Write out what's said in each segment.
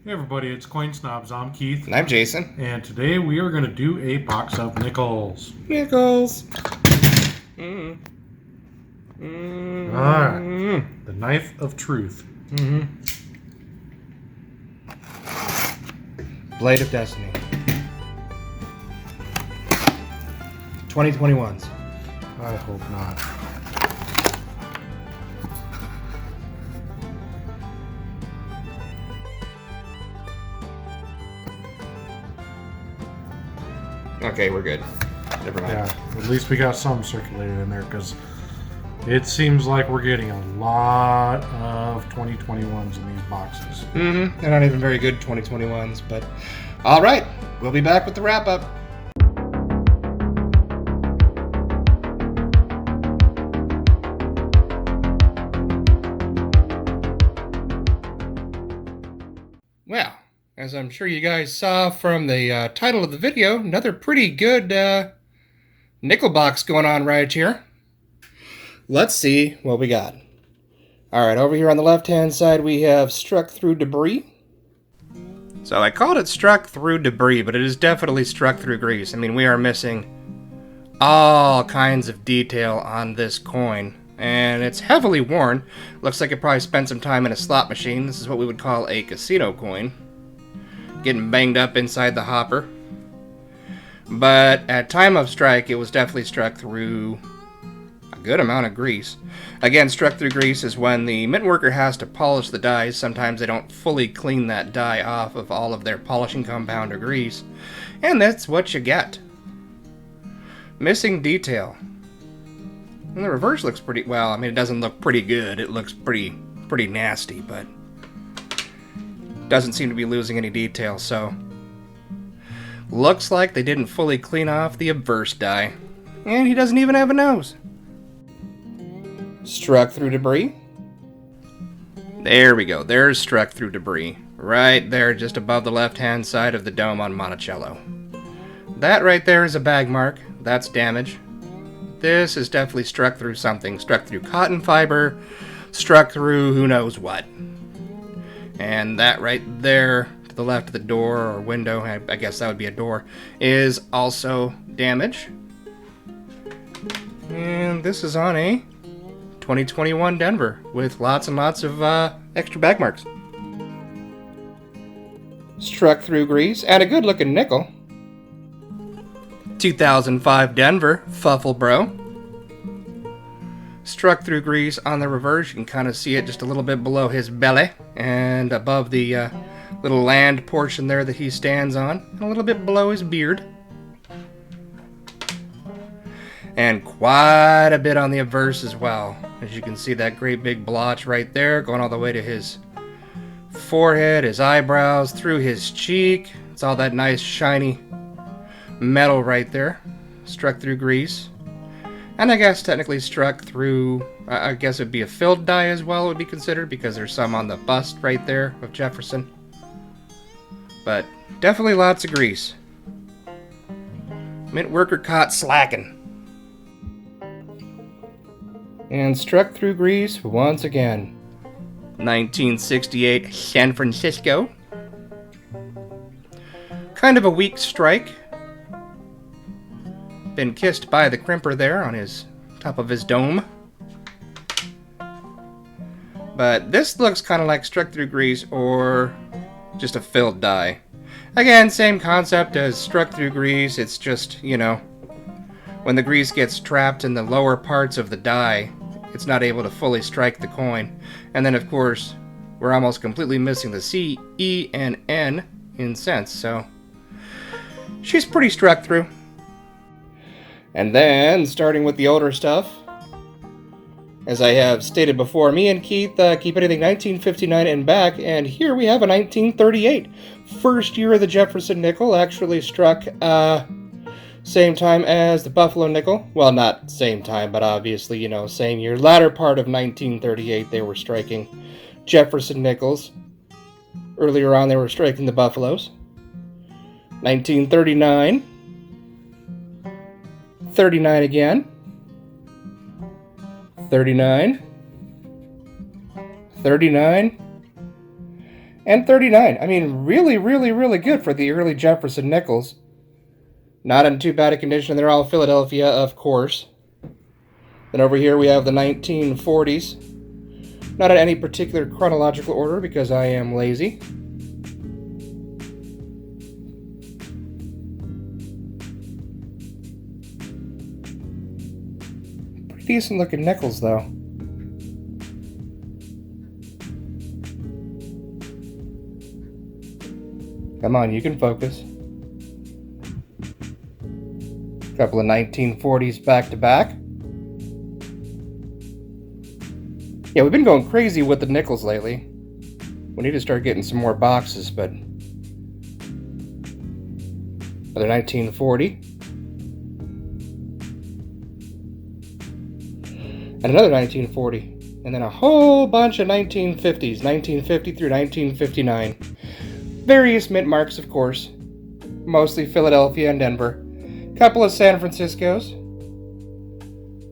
Hey everybody, it's Coin Snobz. I'm Keith. And I'm Jason. And today we are going to do a box of nickels. Nickels. Alright, the knife of truth. Blade of Destiny. 2021s. I hope not. Okay, we're good. Never mind. Yeah, at least we got some circulated in there because it seems like we're getting a lot of 2021s in these boxes. They're not even very good 2021s, but all right, we'll be back with the wrap up. Well, as I'm sure you guys saw from the title of the video, another pretty good nickel box going on right here. Let's see what we got. Alright, over here on the left-hand side we have Struck Through Debris. So I called it Struck Through Debris, but it is definitely Struck Through Grease. I mean, we are missing all kinds of detail on this coin. And it's heavily worn. Looks like it probably spent some time in a slot machine. This is what we would call a casino coin. Getting banged up inside the hopper. But at time of strike, it was definitely struck through a good amount of grease. Again, struck through grease is when the mint worker has to polish the dies. Sometimes they don't fully clean that die off of all of their polishing compound or grease. And that's what you get. Missing detail. And the reverse looks pretty well. I mean, it doesn't look pretty good. It looks pretty nasty, but doesn't seem to be losing any detail, so looks like they didn't fully clean off the obverse die. And he doesn't even have a nose. Struck Through Debris. There we go. There's Struck Through Debris. Right there, just above the left-hand side of the dome on Monticello. That right there is a bag mark. That's damage. This is definitely struck through something. Struck through cotton fiber. Struck through who knows what. And that right there to the left of the door or window, I guess that would be a door, is also damage. And this is on a 2021 Denver with lots and lots of extra bag marks. Struck Through Grease and a good looking nickel. 2005 Denver, Fuffle Bro. Struck Through Grease on the reverse. You can kind of see it just a little bit below his belly and above the little land portion there that he stands on, and a little bit below his beard. And quite a bit on the obverse as well. As you can see, that great big blotch right there going all the way to his forehead, his eyebrows, through his cheek. It's all that nice shiny metal right there. Struck through grease. And I guess technically struck through, I guess it would be a filled die as well, would be considered, because there's some on the bust right there of Jefferson. But definitely lots of grease. Mint worker caught slacking. And struck through grease once again. 1968 San Francisco. Kind of a weak strike. Been kissed by the crimper there on his top of his dome. But this looks kind of like struck through grease or just a filled die. Again, same concept as struck through grease. It's just, you know, when the grease gets trapped in the lower parts of the die, it's not able to fully strike the coin. And then, of course, we're almost completely missing the C, E, and N in cents. So she's pretty struck through. And then, starting with the older stuff, as I have stated before, me and Keith keep anything 1959 and back, and here we have a 1938. First year of the Jefferson nickel, actually struck same time as the Buffalo nickel. Well, not same time, but obviously, you know, same year. Latter part of 1938, they were striking Jefferson nickels. Earlier on, they were striking the Buffaloes. 1939. 39 again. 39. 39. And 39. I mean, really, really, really good for the early Jefferson nickels. Not in too bad a condition. They're all Philadelphia, of course. Then over here we have the 1940s. Not in any particular chronological order because I am lazy. Pretty decent looking nickels though. Come on, you can focus. Couple of 1940s back to back. Yeah, we've been going crazy with the nickels lately. We need to start getting some more boxes, but another 1940. And another 1940. And then a whole bunch of 1950s, 1950 through 1959. Various mint marks, of course. Mostly Philadelphia and Denver. Couple of San Franciscos.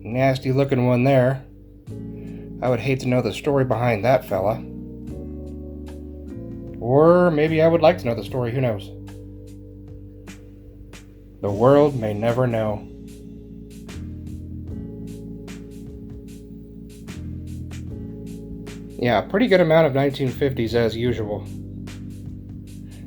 Nasty looking one there. I would hate to know the story behind that fella. Or maybe I would like to know the story, who knows? The world may never know. Yeah, pretty good amount of 1950s as usual.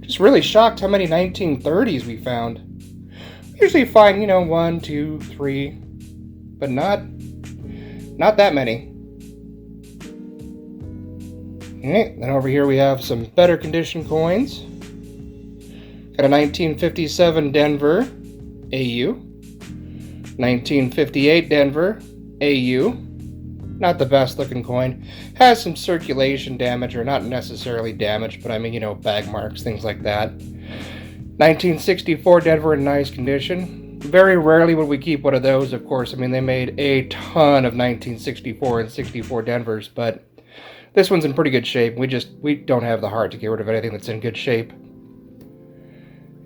Just really shocked how many 1930s we found. We usually find, 1, 2, 3, but not that many. Okay, then over here we have some better condition coins. Got a 1957 Denver AU. 1958 Denver AU. Not the best looking coin. Has some circulation damage, or not necessarily damage, but I mean, bag marks, things like that. 1964 Denver in nice condition. Very rarely would we keep one of those, of course. I mean, they made a ton of 1964 and 64 Denvers, but this one's in pretty good shape. We don't have the heart to get rid of anything that's in good shape.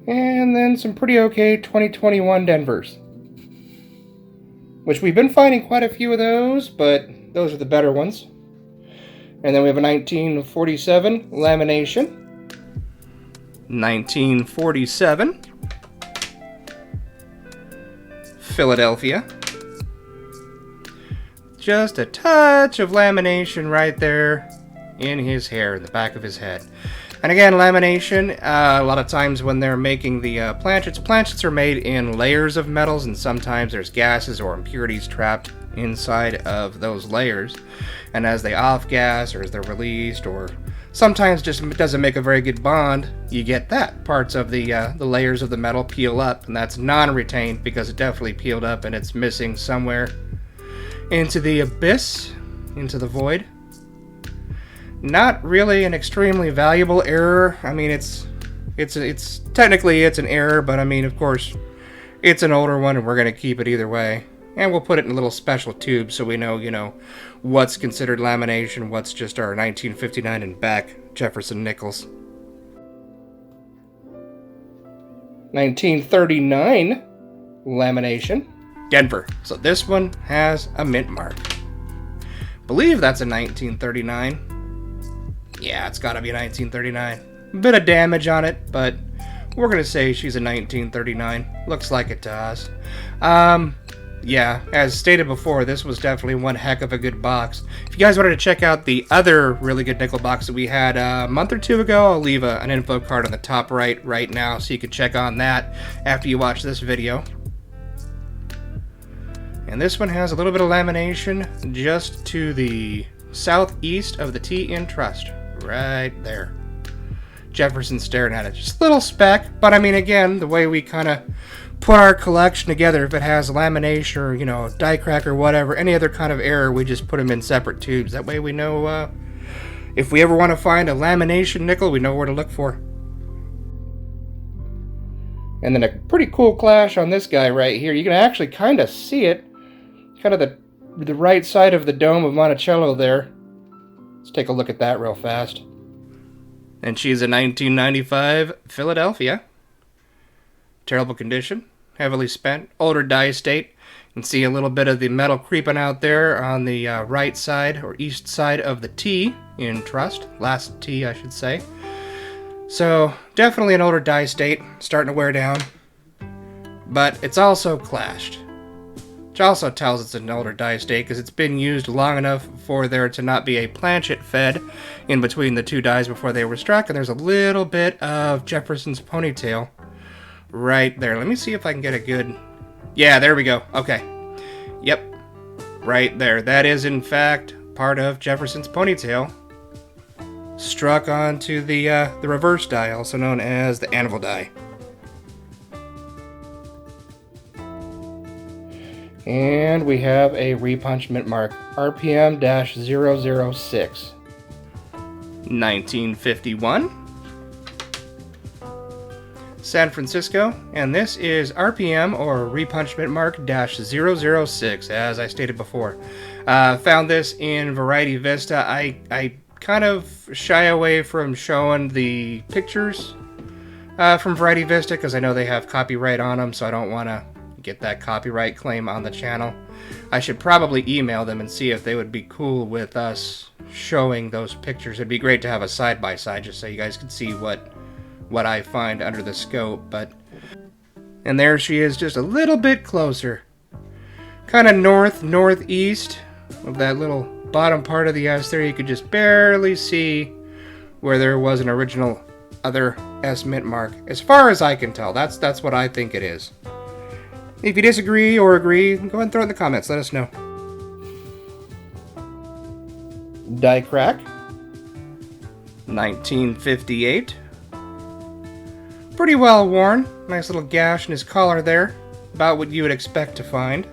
And then some pretty okay 2021 Denvers, which we've been finding quite a few of those, but those are the better ones. And then we have a 1947 lamination. 1947 Philadelphia. Just a touch of lamination right there in his hair, in the back of his head. And again, lamination, a lot of times when they're making the planchets are made in layers of metals, and sometimes there's gases or impurities trapped inside of those layers. And as they off-gas, or as they're released, or sometimes just doesn't make a very good bond, you get that. Parts of the layers of the metal peel up, and that's non-retained because it definitely peeled up and it's missing somewhere into the abyss, into the void. Not really an extremely valuable error. I mean, it's technically it's an error, but I mean, of course, it's an older one, and we're gonna keep it either way. And we'll put it in a little special tube so we know, what's considered lamination, what's just our 1959 and back Jefferson nickels. 1939 lamination. Denver. So this one has a mint mark. Believe that's a 1939. Yeah, it's gotta be a 1939. Bit of damage on it, but we're gonna say she's a 1939. Looks like it to us. Yeah, as stated before, this was definitely one heck of a good box. If you guys wanted to check out the other really good nickel box that we had a month or two ago, I'll leave an info card on the top right now so you can check on that after you watch this video. And this one has a little bit of lamination just to the southeast of the T in trust. Right there. Jefferson staring at it. Just a little speck, but I mean, again, the way we kind of put our collection together, if it has lamination or, die crack or whatever, any other kind of error, we just put them in separate tubes. That way we know if we ever want to find a lamination nickel, we know where to look for. And then a pretty cool clash on this guy right here. You can actually kind of see it. Kind of the right side of the dome of Monticello there. Let's take a look at that real fast. And she's a 1995 Philadelphia. Terrible condition, heavily spent, older die state. You can see a little bit of the metal creeping out there on the right side or east side of the T in trust, last T I should say. So definitely an older die state, starting to wear down. But it's also clashed, which also tells it's an older die state because it's been used long enough for there to not be a planchet fed in between the two dies before they were struck, and there's a little bit of Jefferson's ponytail right there. Let me see if I can get a good... Yeah, there we go. Okay. Yep. Right there. That is, in fact, part of Jefferson's ponytail. Struck onto the reverse die, also known as the anvil die. And we have a repunch mint mark, RPM-006. 1951. San Francisco, and this is RPM or repunch mint mark -006, as I stated before. Found this in Variety Vista. I kind of shy away from showing the pictures from Variety Vista because I know they have copyright on them, so I don't want to get that copyright claim on the channel. I should probably email them and see if they would be cool with us showing those pictures. It'd be great to have a side-by-side just so you guys can see what I find under the scope. But and there she is, just a little bit closer, kind of northeast of that little bottom part of the S there. You could just barely see where there was an original other S mint mark, as far as I can tell. That's what I think it is. If you disagree or agree, go ahead and throw it in the comments, let us know. Die crack, 1958. Pretty well worn. Nice little gash in his collar there. About what you would expect to find.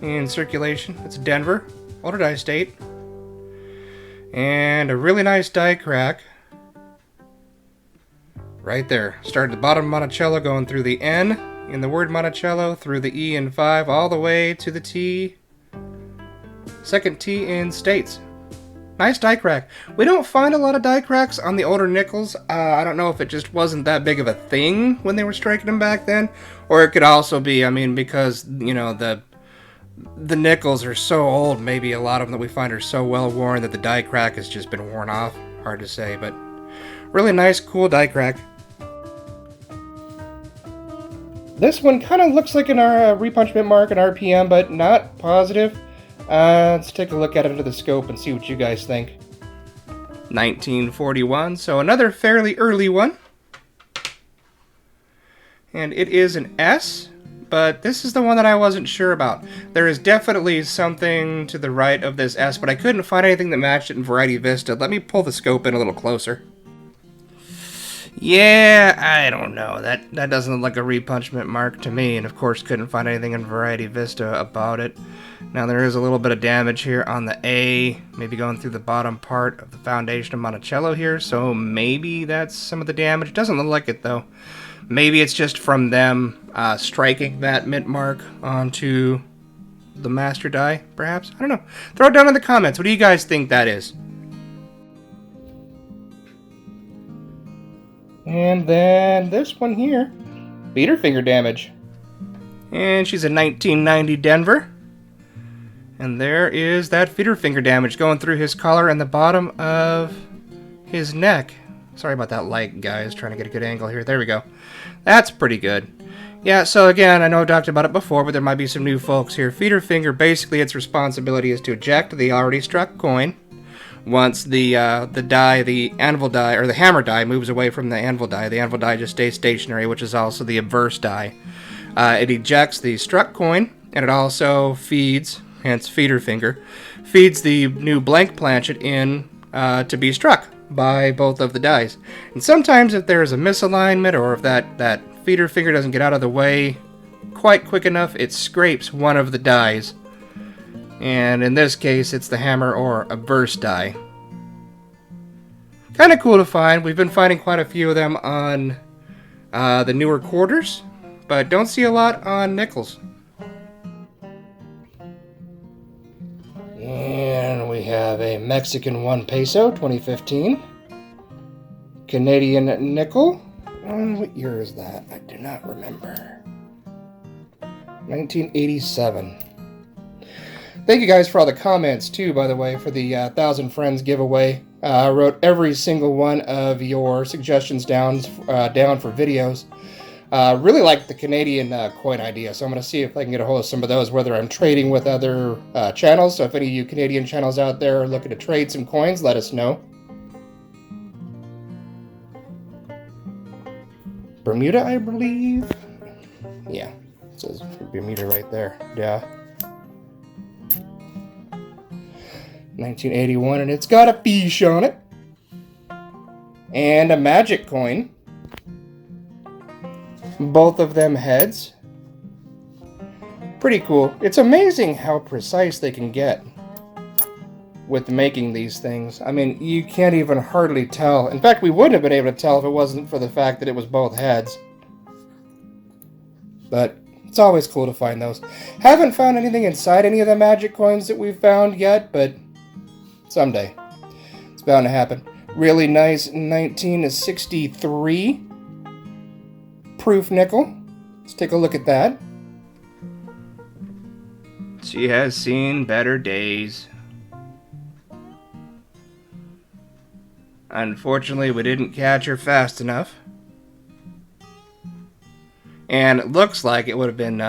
In circulation, it's Denver. Older die state. And a really nice die crack. Right there. Started at the bottom of Monticello, going through the N in the word Monticello, through the E in 5, all the way to the T. Second T in States. Nice die crack. We don't find a lot of die cracks on the older nickels. I don't know if it just wasn't that big of a thing when they were striking them back then, or it could also be, I mean, because, you know, the nickels are so old, maybe a lot of them that we find are so well worn that the die crack has just been worn off. Hard to say, but really nice, cool die crack. This one kind of looks like an repunch mint mark, an RPM, but not positive. Let's take a look at it under the scope and see what you guys think. 1941, so another fairly early one. And it is an S, but this is the one that I wasn't sure about. There is definitely something to the right of this S, but I couldn't find anything that matched it in Variety Vista. Let me pull the scope in a little closer. Yeah, I don't know. That doesn't look like a repunch mint mark to me, and of course couldn't find anything in Variety Vista about it. Now there is a little bit of damage here on the A, maybe going through the bottom part of the foundation of Monticello here, so maybe that's some of the damage. Doesn't look like it though. Maybe it's just from them striking that mint mark onto the master die, perhaps? I don't know. Throw it down in the comments. What do you guys think that is? And then this one here, feeder finger damage. And she's a 1990 Denver. And there is that feeder finger damage going through his collar and the bottom of his neck. Sorry about that light, guys. Trying to get a good angle here. There we go. That's pretty good. Yeah, so again, I know I've talked about it before, but there might be some new folks here. Feeder finger, basically its responsibility is to eject the already struck coin. Once the die, the anvil die, or the hammer die moves away from the anvil die just stays stationary, which is also the obverse die. It ejects the struck coin, and it also feeds, hence feeder finger, feeds the new blank planchet in to be struck by both of the dies. And sometimes if there is a misalignment, or if that feeder finger doesn't get out of the way quite quick enough, it scrapes one of the dies. And in this case, it's the hammer or obverse die. Kind of cool to find. We've been finding quite a few of them on the newer quarters, but don't see a lot on nickels. And we have a Mexican 1 peso, 2015. Canadian nickel. What year is that? I do not remember. 1987. Thank you guys for all the comments, too, by the way, for the 1,000 Friends giveaway. I wrote every single one of your suggestions down for videos. Really like the Canadian coin idea, so I'm going to see if I can get a hold of some of those, whether I'm trading with other channels. So if any of you Canadian channels out there are looking to trade some coins, let us know. Bermuda, I believe. Yeah, it says Bermuda right there. Yeah. 1981, and it's got a fish on it. And a magic coin. Both of them heads. Pretty cool. It's amazing how precise they can get with making these things. I mean, you can't even hardly tell. In fact, we wouldn't have been able to tell if it wasn't for the fact that it was both heads. But it's always cool to find those. Haven't found anything inside any of the magic coins that we've found yet, but someday. It's bound to happen. Really nice 1963 proof nickel. Let's take a look at that. She has seen better days. Unfortunately, we didn't catch her fast enough. And it looks like it would have been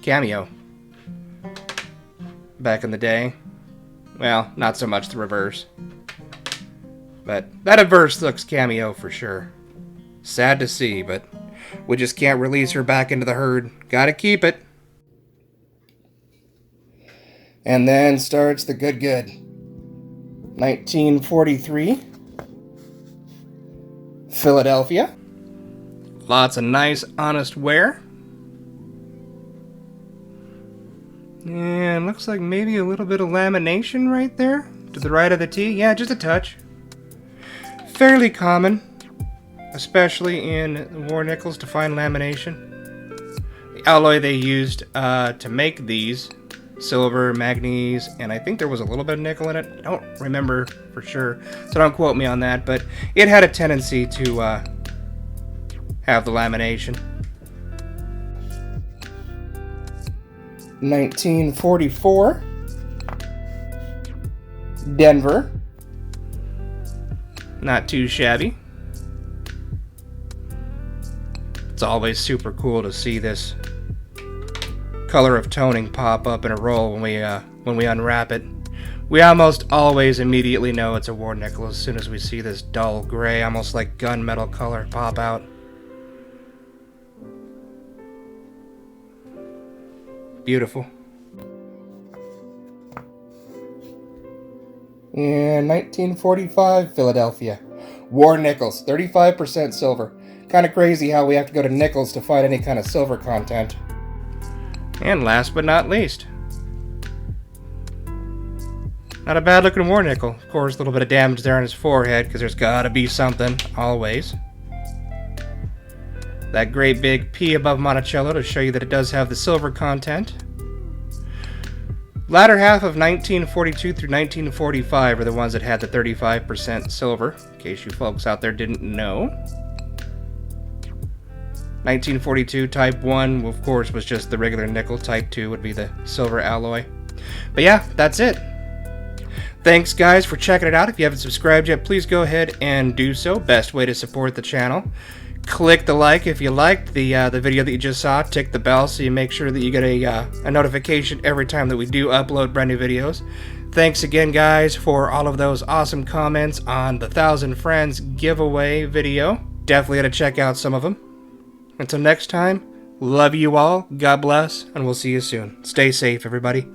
Cameo back in the day. Well, not so much the reverse. But that reverse looks Cameo for sure. Sad to see, but we just can't release her back into the herd. Gotta keep it. And then starts the good. 1943. Philadelphia. Lots of nice, honest wear. And looks like maybe a little bit of lamination right there. To the right of the T. Yeah, just a touch. Fairly common. Especially in war nickels to find lamination. The alloy they used to make these. Silver, manganese, and I think there was a little bit of nickel in it. I don't remember for sure. So don't quote me on that. But it had a tendency to have the lamination. 1944. Denver. Not too shabby. It's always super cool to see this color of toning pop up in a roll when we unwrap it. We almost always immediately know it's a war nickel as soon as we see this dull gray, almost like gunmetal color pop out. Beautiful. And 1945 Philadelphia. War nickels, 35% silver. Kind of crazy how we have to go to nickels to find any kind of silver content. And last but not least, not a bad looking war nickel. Of course, a little bit of damage there on his forehead because there's gotta be something, always. That great big P above Monticello to show you that it does have the silver content. Latter half of 1942 through 1945 are the ones that had the 35% silver, in case you folks out there didn't know. 1942 Type 1, of course, was just the regular nickel. Type 2 would be the silver alloy. But yeah, that's it. Thanks, guys, for checking it out. If you haven't subscribed yet, please go ahead and do so. Best way to support the channel. Click the like if you liked the video that you just saw. Tick the bell so you make sure that you get a notification every time that we do upload brand new videos. Thanks again, guys, for all of those awesome comments on the 1,000 Friends giveaway video. Definitely got to check out some of them. Until next time, love you all, God bless, and we'll see you soon. Stay safe, everybody.